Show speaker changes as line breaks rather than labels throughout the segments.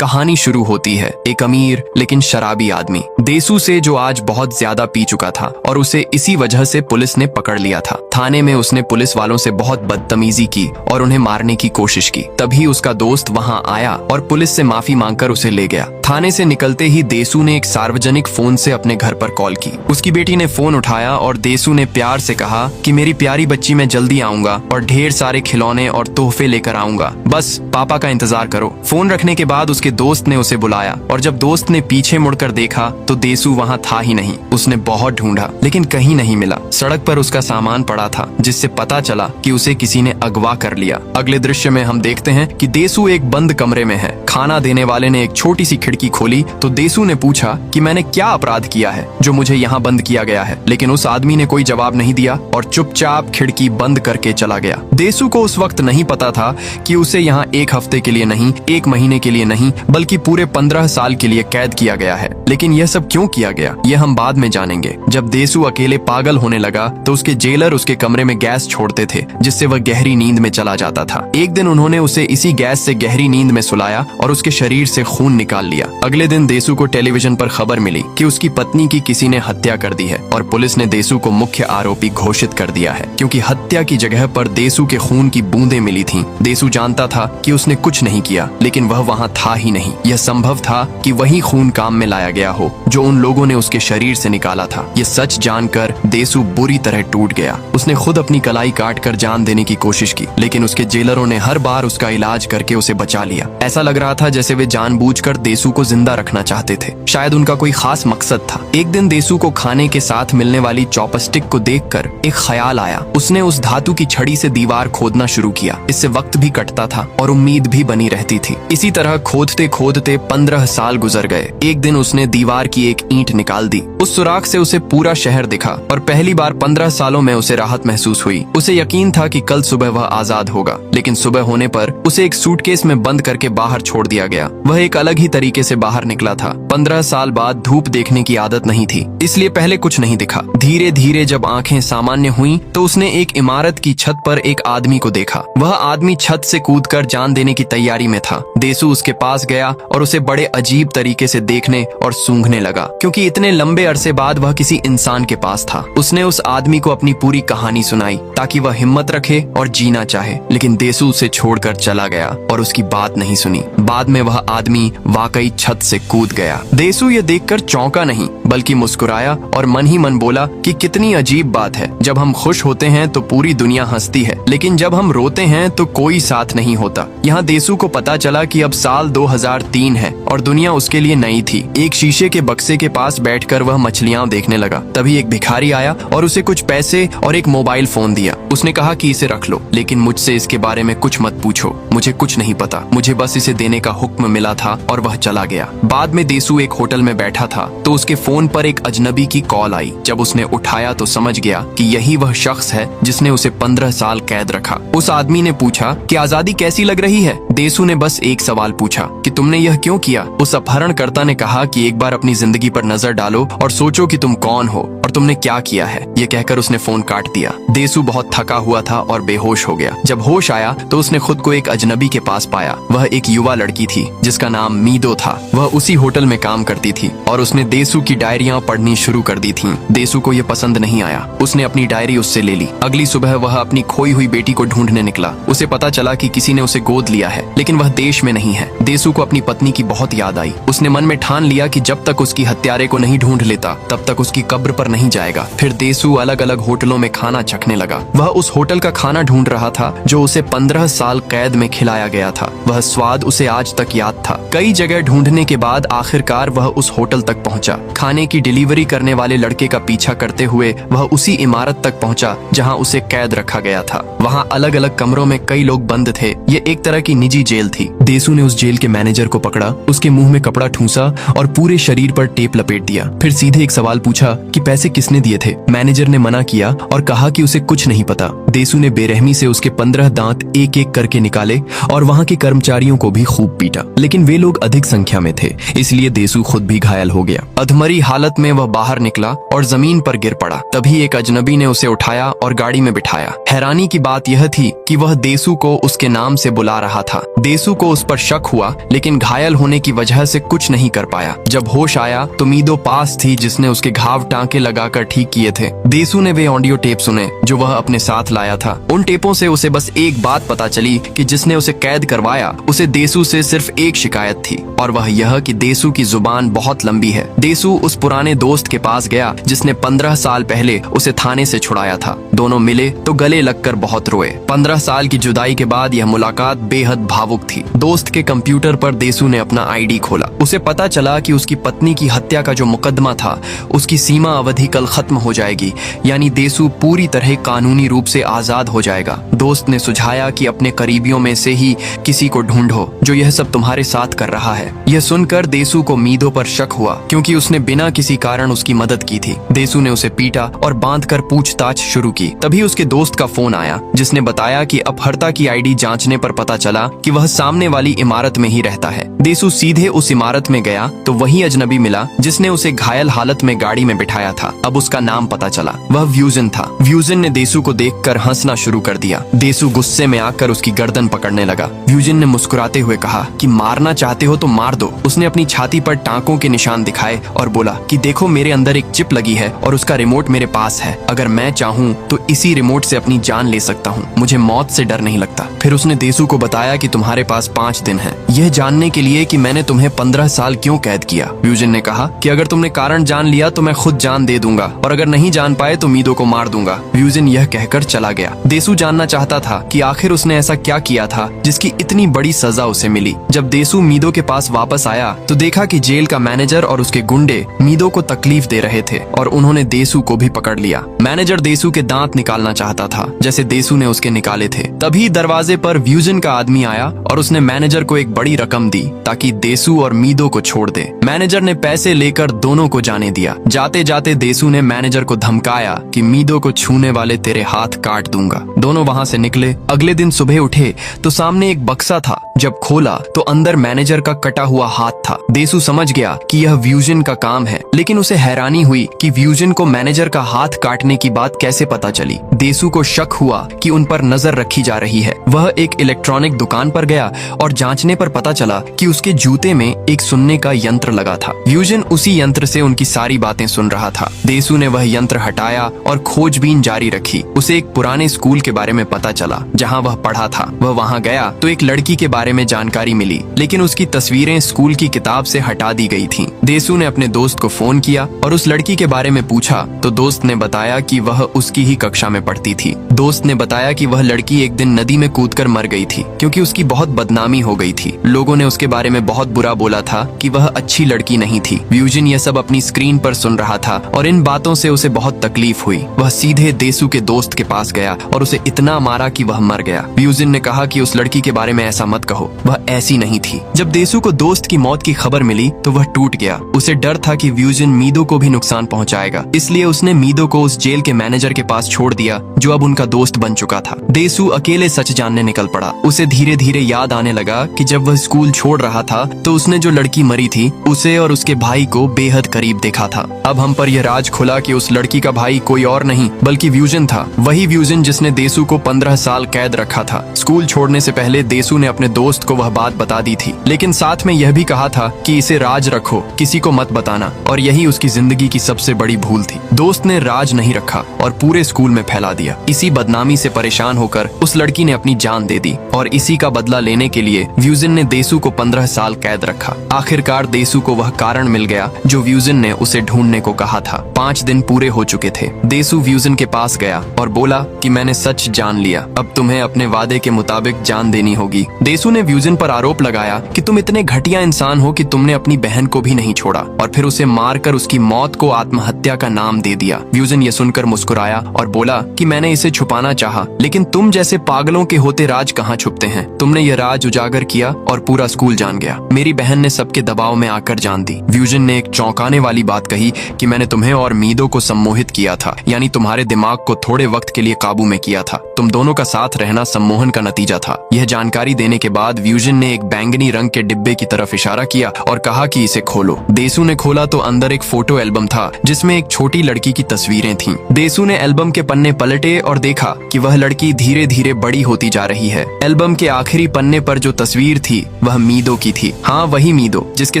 कहानी शुरू होती है एक अमीर लेकिन शराबी आदमी देसू से, जो आज बहुत ज्यादा पी चुका था और उसे इसी वजह से पुलिस ने पकड़ लिया था। थाने में उसने पुलिस वालों से बहुत बदतमीजी की और उन्हें मारने की कोशिश की। तभी उसका दोस्त वहां आया और पुलिस से माफी मांगकर उसे ले गया। थाने से निकलते ही देसू ने एक सार्वजनिक फोन से अपने घर पर कॉल की। उसकी बेटी ने फोन उठाया और देसू ने प्यार से कहा कि मेरी प्यारी बच्ची, मैं जल्दी आऊंगा और ढेर सारे खिलौने और तोहफे लेकर आऊंगा, बस पापा का इंतजार करो। फोन रखने के बाद उसके दोस्त ने उसे बुलाया और जब दोस्त ने पीछे मुड़कर देखा तो देसू वहां था ही नहीं। उसने बहुत ढूंढा लेकिन कहीं नहीं मिला। सड़क पर उसका सामान पड़ा था जिससे पता चला कि उसे किसी ने अगवा कर लिया। अगले दृश्य में हम देखते हैं कि देसू एक बंद कमरे में है। खाना देने वाले ने एक छोटी सी खिड़की खोली तो देसू ने पूछा कि मैंने क्या अपराध किया है जो मुझे यहाँ बंद किया गया है, लेकिन उस आदमी ने कोई जवाब नहीं दिया और चुपचाप खिड़की बंद करके चला गया। देसू को उस वक्त नहीं पता था कि उसे यहाँ एक हफ्ते के लिए नहीं, एक महीने के लिए नहीं, बल्कि पूरे 15 साल के लिए कैद किया गया है। लेकिन यह सब क्यों किया गया ये हम बाद में जानेंगे। जब देसू अकेले पागल होने लगा तो उसके जेलर उसके कमरे में गैस छोड़ते थे जिससे वह गहरी नींद में चला जाता था। एक दिन उन्होंने उसे इसी गैस से गहरी नींद में सुलाया और उसके शरीर से खून निकाल लिया। अगले दिन देसू को टेलीविजन पर खबर मिली कि उसकी पत्नी की किसी ने हत्या कर दी है और पुलिस ने देसू को मुख्य आरोपी घोषित कर दिया है, क्योंकि हत्या की जगह पर देसू के खून की बूंदें मिली थीं। देसू जानता था कि उसने कुछ नहीं किया, लेकिन वह वहां था ही नहीं। यह संभव था कि वही खून काम में लाया गया हो जो उन लोगों ने उसके शरीर से निकाला था। यह सच जानकर देसू बुरी तरह टूट गया। उसने खुद अपनी कलाई काट कर जान देने की कोशिश की, लेकिन उसके जेलरों ने हर बार उसका इलाज करके उसे बचा लिया। ऐसा लग रहा था जैसे वे जानबूझकर देसू को जिंदा रखना चाहते थे। शायद उनका कोई खास मकसद था। एक दिन देसू को खाने के साथ मिलने वाली चॉपस्टिक को देखकर एक ख्याल आया। उसने उस धातु की छड़ी से दीवार खोदना शुरू किया। इससे वक्त भी कटता था और उम्मीद भी बनी रहती थी। इसी तरह खोदते खोदते 15 साल गुजर गए। एक दिन उसने दीवार की एक ईंट निकाल दी। उस सुराख से उसे पूरा शहर दिखा और पहली बार 15 सालों में उसे राहत महसूस हुई। उसे यकीन था कि कल सुबह वह आजाद होगा, लेकिन सुबह होने पर उसे एक सूटकेस में बंद करके बाहर छोड़ दिया गया। वह एक अलग ही तरीके से बाहर निकला था। 15 साल बाद धूप देखने की आदत नहीं थी, इसलिए पहले कुछ नहीं दिखा। धीरे धीरे जब आंखें सामान्य हुईं, तो उसने एक इमारत की छत पर एक आदमी को देखा। वह आदमी छत से कूदकर जान देने की तैयारी में था। देसू उसके पास गया और उसे बड़े अजीब तरीके से देखने और सूंघने लगा, क्योंकि इतने लंबे अरसे बाद वह किसी इंसान के पास था। उसने उस आदमी को अपनी पूरी कहानी सुनाई ताकि वह हिम्मत रखे और जीना चाहे, लेकिन देसू उसे छोड़कर चला गया और उसकी बात नहीं सुनी। बाद में वह आदमी वाकई छत से कूद गया। देसू ये देखकर चौंका नहीं, बल्कि मुस्कुराया और मन ही मन बोला कि कितनी अजीब बात है। जब हम खुश होते हैं तो पूरी दुनिया हंसती है, लेकिन जब हम रोते हैं तो कोई साथ नहीं होता। यहाँ देसू को पता चला कि अब साल 2003 है और दुनिया उसके लिए नई थी। एक शीशे के बक्से के पास बैठकर वह मछलियां देखने लगा। तभी एक भिखारी आया और उसे कुछ पैसे और एक मोबाइल फोन दिया। उसने कहा कि इसे रख लो, लेकिन मुझसे इसके बारे में कुछ मत पूछो। मुझे कुछ नहीं पता, मुझे बस इसे देने का हुक्म मिला था और वह चला गया। बाद में देसू एक होटल में बैठा था तो उसके फोन पर एक अजनबी की कॉल आई। जब उसने उठाया तो समझ गया कि यही वह शख्स है जिसने उसे 15 साल कैद रखा। उस आदमी ने पूछा कि आजादी कैसी लग रही है। देसू ने बस एक सवाल पूछा कि तुमने यह क्यों किया। उस अपहरणकर्ता ने कहा कि एक बार अपनी जिंदगी पर नजर डालो और सोचो कि तुम कौन हो और तुमने क्या किया है। ये कहकर उसने फोन काट दिया। देसू बहुत थका हुआ था और बेहोश हो गया। जब होश आया तो उसने खुद को एक अजनबी के पास पाया। वह एक युवा लड़की थी जिसका नाम मीदो था। वह उसी होटल में काम करती थी और उसने देसू की डायरियां पढ़नी शुरू कर दी थीं। देसू को यह पसंद नहीं आया। उसने अपनी डायरी उससे ले ली। अगली सुबह वह अपनी खोई हुई बेटी को ढूंढने निकला। उसे पता चला कि किसी ने उसे गोद लिया है, लेकिन वह देश में नहीं है। देसू को अपनी पत्नी की बहुत याद आई। उसने मन में ठान लिया कि जब तक उसकी हत्यारे को नहीं ढूंढ लेता तब तक उसकी कब्र पर नहीं जाएगा। फिर देसू अलग अलग होटलों में खाना चखने लगा। वह उस होटल का खाना ढूंढ रहा था जो उसे 15 साल कैद में खिलाया गया था। वह स्वाद उसे आज तक याद था। कई जगह ढूंढने के बाद आखिरकार वह उस होटल तक पहुंचा। खाने की डिलीवरी करने वाले लड़के का पीछा करते हुए वह उसी इमारत तक पहुंचा जहां उसे कैद रखा गया था। वहां अलग अलग कमरों में कई लोग बंद थे। ये एक तरह की निजी जेल थी। देसू ने उस जेल के मैनेजर को पकड़ा, उसके मुंह में कपड़ा ठूंसा और पूरे शरीर पर टेप लपेट दिया। फिर सीधे एक सवाल पूछा कि पैसे किसने दिए थे। मैनेजर ने मना किया और कहा कहा कि उसे कुछ नहीं पता। देसू ने बेरहमी से उसके 15 दांत एक एक करके निकाले और वहां के कर्मचारियों को भी खूब पीटा, लेकिन वे लोग अधिक संख्या में थे, इसलिए देसू खुद भी घायल हो गया। अधमरी हालत में वह बाहर निकला और जमीन पर गिर पड़ा। तभी एक अजनबी ने उसे उठाया और गाड़ी में बिठाया। हैरानी की बात यह थी कि वह देसू को उसके नाम से बुला रहा था। देसू को उस पर शक हुआ, लेकिन घायल होने की वजह से कुछ नहीं कर पाया। जब होश आया तो मीदो पास थी, जिसने उसके घाव टांके लगाकर ठीक किए थे। देसू ने वे ऑडियो टेप सुने जो वह अपने साथ लाया था। उन टेपों से उसे बस एक बात पता चली कि जिसने उसे कैद करवाया उसे देसू से सिर्फ एक शिकायत थी, और वह यह कि देसू की जुबान बहुत लंबी है। देसू उस पुराने दोस्त के पास गया जिसने 15 साल पहले उसे थाने से छुड़ाया था। दोनों मिले तो गले लगकर बहुत रोए। 15 साल की जुदाई के बाद यह मुलाकात बेहद भावुक थी। दोस्त के कंप्यूटर पर देसू ने अपना आईडी खोला। उसे पता चला कि उसकी पत्नी की हत्या का जो मुकदमा था उसकी सीमा अवधि कल खत्म हो जाएगी, यानी देसू पूरी तरह कानूनी रूप से आजाद हो जाएगा। दोस्त ने सुझाया कि अपने करीबियों में से ही किसी को ढूंढो जो यह सब तुम्हारे साथ कर रहा है। यह सुनकर देसू को मीदो पर शक हुआ, क्योंकि उसने बिना किसी कारण उसकी मदद की थी। देसू ने उसे पीटा और बांधकर पूछताछ शुरू की। तभी उसके दोस्त का फोन आया, जिसने बताया कि अपहर्ता की आईडी जांचने पर पता चला कि वह सामने वाली इमारत में ही रहता है। देसू सीधे उस इमारत में गया तो वही अजनबी मिला जिसने उसे घायल हालत में गाड़ी में बिठाया था। अब उसका नाम पता चला, वह व्यूजन था। व्यूजन ने देसू को देखकर हंसना शुरू कर दिया। देसू गुस्से में आकर उसकी गर्दन पकड़ने लगा। व्यूजन ने मुस्कुराते हुए कहा कि मारना चाहते हो तो मार दो। उसने अपनी छाती पर टांकों के निशान दिखाए और बोला कि देखो, मेरे अंदर एक चिप लगी है और उसका रिमोट मेरे पास है। अगर मैं चाहूँ तो इसी रिमोट से अपनी जान ले सकता हूँ। मुझे मौत से डर नहीं लगता। फिर उसने देसू को बताया कि तुम्हारे पास 5 दिन है यह जानने के लिए कि मैंने तुम्हें 15 साल क्यों कैद किया। व्यूजन ने कहा कि अगर तुमने कारण जान लिया तो मैं खुद जान दे दूंगा, और अगर नहीं जान पाए तो मीदो को मार दूंगा। व्यूजन यह कहकर चला गया। देसू जानना चाहता था कि आखिर उसने ऐसा क्या किया था जिसकी इतनी बड़ी सजा उसे मिली। जब देसू मीदो के पास वापस आया तो देखा कि जेल का मैनेजर और उसके गुंडे मीदो को तकलीफ दे रहे थे और उन्होंने देसू को भी पकड़ लिया। मैनेजर देसू के दांत निकालना चाहता था जैसे देसू ने उसके निकाले थे। तभी दरवाजे पर व्यूजन का आदमी आया और उसने मैनेजर को एक बड़ी रकम दी ताकि देसू और मीदो को छोड़ दे। मैनेजर ने पैसे लेकर दोनों को जाने दिया। जाते जाते देसू ने मैनेजर को धमकाया कि मीदो को छूने वाले तेरे हाथ काट दूंगा। दोनों वहां से निकले। अगले दिन सुबह उठे तो सामने एक बक्सा था। जब खोला तो अंदर मैनेजर का कटा हुआ हाथ था। देसू समझ गया कि यह व्यूजन का काम है, लेकिन उसे हैरानी हुई कि व्यूजन को मैनेजर का हाथ काटने की बात कैसे पता चली। देसू को शक हुआ कि उन पर नजर रखी जा रही है। वह एक इलेक्ट्रॉनिक दुकान पर गया और जांचने पर पता चला कि उसके जूते में एक सुनने का यंत्र लगा था। व्यूजन उसी यंत्र से उनकी सारी बातें सुन रहा था। देसू ने वह यंत्र हटाया और खोजबीन जारी रखी। उसे एक पुराने स्कूल के बारे में पता चला जहाँ वह पढ़ा था। वह वहाँ गया तो एक लड़की के बारे में जानकारी मिली, लेकिन उसकी तस्वीरें स्कूल की किताब से हटा दी गई थीं। देसू ने अपने दोस्त को फोन किया और उस लड़की के बारे में पूछा तो दोस्त ने बताया कि वह उसकी ही कक्षा में पढ़ती थी। दोस्त ने बताया कि वह लड़की एक दिन नदी में कूदकर मर गई थी क्योंकि उसकी बहुत बदनामी हो गई थी। लोगों ने उसके बारे में बहुत बुरा बोला था कि वह अच्छी लड़की नहीं थी। व्यूजन यह सब अपनी स्क्रीन पर सुन रहा था और इन बातों से उसे बहुत तकलीफ हुई। वह सीधे देसू के दोस्त के पास गया और उसे इतना मारा कि वह मर गया। व्यूजन ने कहा कि उस लड़की के बारे में ऐसा मत कहो, वह ऐसी नहीं थी। जब देसू को दोस्त की मौत की खबर मिली तो वह टूट गया। उसे डर था कि व्यूजन मीदो को भी नुकसान पहुंचाएगा, इसलिए उसने मीदो को उस जेल के मैनेजर के पास छोड़ दिया जो अब उनका दोस्त बन चुका था। देसू अकेले सच जानने निकल पड़ा। उसे धीरे धीरे याद आने लगा कि जब वह स्कूल छोड़ रहा था तो उसने जो लड़की मरी थी उसे और उसके भाई को बेहद करीब देखा था। अब हम पर यह राज खुला कि उस लड़की का भाई कोई और नहीं बल्कि व्यूजन था। वही व्यूजन जिसने देसू को 15 साल कैद रखा था। स्कूल छोड़ने से पहले देसू ने अपने दोस्त को वह बात बता दी थी, लेकिन साथ में यह भी कहा था कि इसे राज रखो, किसी को मत बताना, और यही उसकी जिंदगी की सबसे बड़ी भूल थी। दोस्त ने राज नहीं रखा और पूरे स्कूल में फैला दिया। इसी बदनामी से परेशान होकर उस लड़की ने अपनी जान दे दी और इसी का बदला लेने के लिए व्यूजन ने देसू को 15 साल कैद रखा। आखिरकार देसू को वह कारण मिल गया जो व्यूजन ने उसे ढूंढने को कहा था। 5 दिन पूरे हो चुके थे। देसू व्यूजन के पास गया और बोला कि मैंने सच जान लिया, अब तुम्हें अपने वादे के मुताबिक जान देनी होगी। देसू ने व्यूजन पर आरोप लगाया कि तुम इतने घटिया इंसान हो कि तुमने अपनी बहन को भी नहीं छोड़ा और फिर उसे मारकर उसकी मौत को आत्महत्या का नाम दे दिया। व्यूजन ये सुनकर मुस्कुराया और बोला कि मैंने इसे छुपाना चाहा, लेकिन तुम जैसे पागलों के होते राज कहाँ छुपते हैं। तुमने ये राज उजागर किया और पूरा स्कूल जान गया। मेरी बहन ने सबके दबाव में आकर जान दी। व्यूजन ने एक चौंकाने वाली बात कही कि मैंने तुम्हें और मीदो को सम्मोहित किया था, यानी तुम्हारे तुम्हारे दिमाग को थोड़े वक्त के लिए काबू में किया था। तुम दोनों का साथ रहना सम्मोहन का नतीजा था। यह जानकारी देने के बाद व्यूजन ने एक बैंगनी रंग के डिब्बे की तरफ इशारा किया और कहा कि इसे खोलो। देसू ने खोला तो अंदर एक फोटो एल्बम था जिसमें एक छोटी लड़की की तस्वीरें थीं। देसू ने एल्बम के पन्ने पलटे और देखा कि वह लड़की धीरे धीरे बड़ी होती जा रही है। एल्बम के आखिरी पन्ने पर जो तस्वीर थी वह मीदो की थी। हाँ, वही मीदो जिसके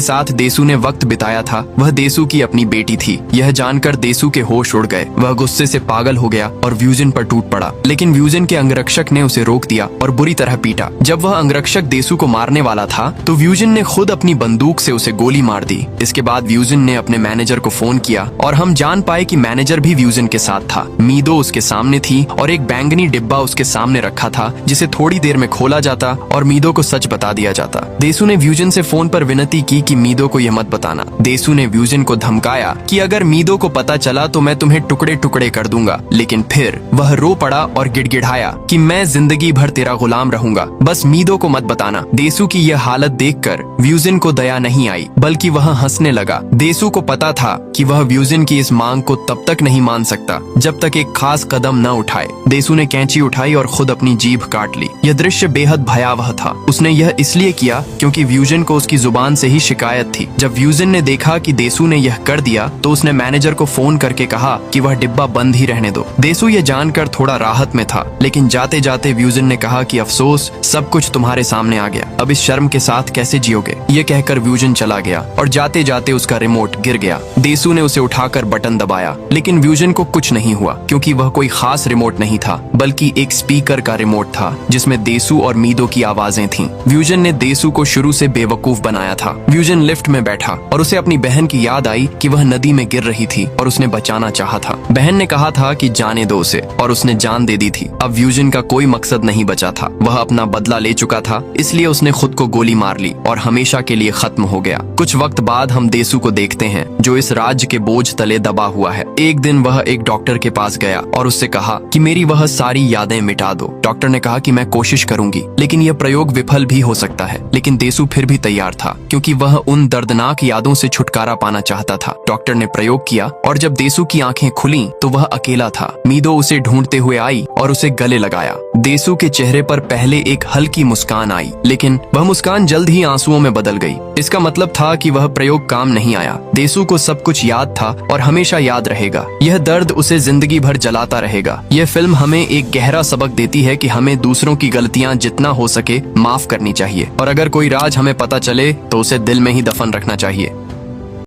साथ देसू ने वक्त बिताया था। वह देसू की अपनी बेटी थी। यह जानकर देसू के होश उड़ गए। वह गुस्से से पागल हो गया और व्यूजन पर टूट पड़ा, लेकिन व्यूजन के अंगरक्षक ने उसे रोक दिया और बुरी तरह पीटा। जब वह अंगरक्षक देसू को मारने वाला था तो व्यूजन ने खुद अपनी बंदूक से उसे गोली मार दी। इसके बाद व्यूजन ने अपने मैनेजर को फोन किया और हम जान पाए कि मैनेजर भी व्यूजन के साथ था। मीदो उसके सामने थी और एक बैंगनी डिब्बा उसके सामने रखा था जिसे थोड़ी देर में खोला जाता और मीदो को सच बता दिया जाता। देसू ने व्यूजन से फोन पर विनती की कि मीदो को यह मत बताना। देसू ने व्यूजन को धमकाया कि अगर मीदो को पता चला तो मैं तुम्हें टुकड़े टुकड़े कर दूंगा, लेकिन फिर वह रो पड़ा और गिड़गिड़ाया कि मैं जिंदगी भर तेरा गुलाम रहूंगा, बस मीदो को मत बताना। देसू की यह हालत देखकर व्यूजन को दया नहीं आई, बल्कि वह हंसने लगा। देसू को पता था कि वह व्यूजन की इस मांग को तब तक नहीं मान सकता जब तक एक खास कदम न उठाए। देसू ने कैंची उठाई और खुद अपनी जीभ काट ली। यह दृश्य बेहद भयावह था। उसने यह इसलिए किया क्योंकि व्यूजन को उसकी जुबान से ही शिकायत थी। जब व्यूजन ने देखा कि देसू ने यह कर दिया तो उसने मैनेजर को फोन करके कहा कि वह डिब्बा बंद ही रहने दो। देसू यह जानकर थोड़ा राहत में था, लेकिन जाते जाते व्यूजन ने कहा कि अफसोस, सब कुछ तुम्हारे सामने आ गया, अब इस शर्म के साथ कैसे जियोगे। ये कहकर व्यूजन चला गया और जाते जाते उसका रिमोट गिर गया। देसू ने उसे उठाकर बटन दबाया, लेकिन व्यूजन को कुछ नहीं हुआ क्योंकि वह कोई खास रिमोट नहीं था, बल्कि एक स्पीकर का रिमोट था जिसमें देसू और मीदो की आवाजें थीं। व्यूजन ने देसू को शुरू से बेवकूफ बनाया था। व्यूजन लिफ्ट में बैठा और उसे अपनी बहन की याद आई कि वह नदी में गिर रही थी और उसने बचाना चाहा था। बहन ने कहा था कि जाने दो उसे, और उसने जान दे दी थी। अब व्यूजन का कोई मकसद नहीं बचा था। वह अपना बदला ले चुका था, इसलिए उसने खुद को गोली मार ली और हमेशा के लिए खत्म हो गया। कुछ वक्त बाद हम देसू को देखते हैं जो इस राज्य के बोझ तले दबा हुआ है। एक दिन वह एक डॉक्टर के पास गया और उससे कहा कि मेरी वह सारी यादें मिटा दो। डॉक्टर ने कहा कि मैं कोशिश करूंगी, लेकिन यह प्रयोग विफल भी हो सकता है। लेकिन देसू फिर भी तैयार था क्योंकि वह उन दर्दनाक यादों से छुटकारा पाना चाहता था। डॉक्टर ने प्रयोग किया और जब देसू की आंखें खुली तो वह अकेला था। मीदो उसे ढूंढते हुए आई और उसे गले लगाया। देसू के चेहरे पर पहले एक हल्की मुस्कान आई, लेकिन वह मुस्कान जल्द ही आंसुओं में बदल गई। इसका मतलब था कि वह प्रयोग काम नहीं आया। देसू को सब कुछ याद था और हमेशा याद रहेगा। यह दर्द उसे जिंदगी भर जलाता रहेगा। यह फिल्म हमें एक गहरा सबक देती है कि हमें दूसरों की गलतियां जितना हो सके माफ करनी चाहिए, और अगर कोई राज हमें पता चले तो उसे दिल में ही दफन रखना चाहिए।